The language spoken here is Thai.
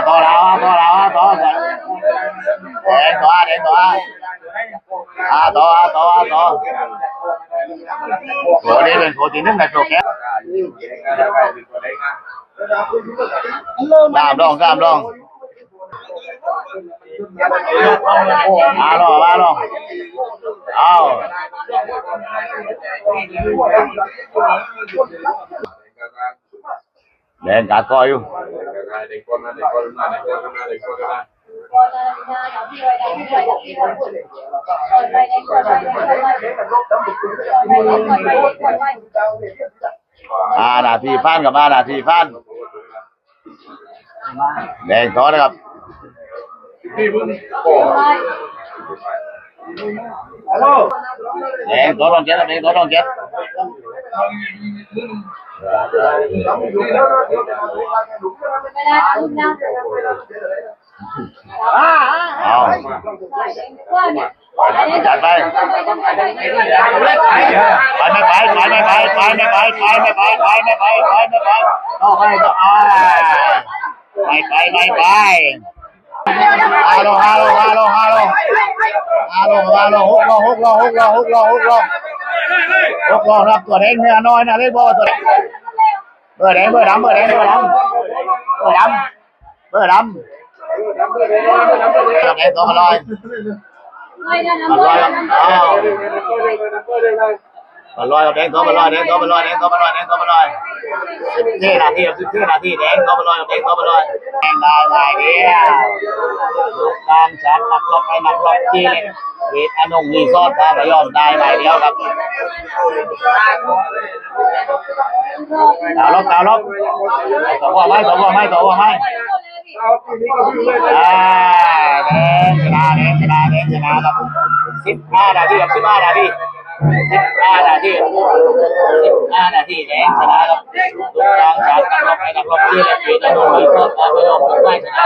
ต่อแล้วต่อแล้วต่อแดงต่อแดงต่อต่อตัวนี้เป็นตัวที่หนึ่งในโปรแกรมตามลองมาลองเอาแดงกัดคออยู่นาทีฟันกับนาทีฟันแดงท้อนะครับแดงท้อลองเจ็ดแดงท้อลองเจ็ดเอาจัดไปไปฮัลโหลรับตัวแดงเนี่ยน้อยนะเล่นบอลตัวแดงเบอร์ดำตัวมาลอยกับแดงตัวมาลอย10 นาทีแดงตัวมาลอยกับแดงตัวมาลอยแดงได้ไงเนี่ยลูกตามฉันนักลบจีเล็กเวทอนงรีสอร์ทพยอมได้ไงเดียวครับดาวลบตัวว่าไม่แดงชนะครับ15 นาทีแดงชนะครับลูกตามฉันนักลบจีเล็กเวทอนงรีสอร์ทพยอมได้ชนะ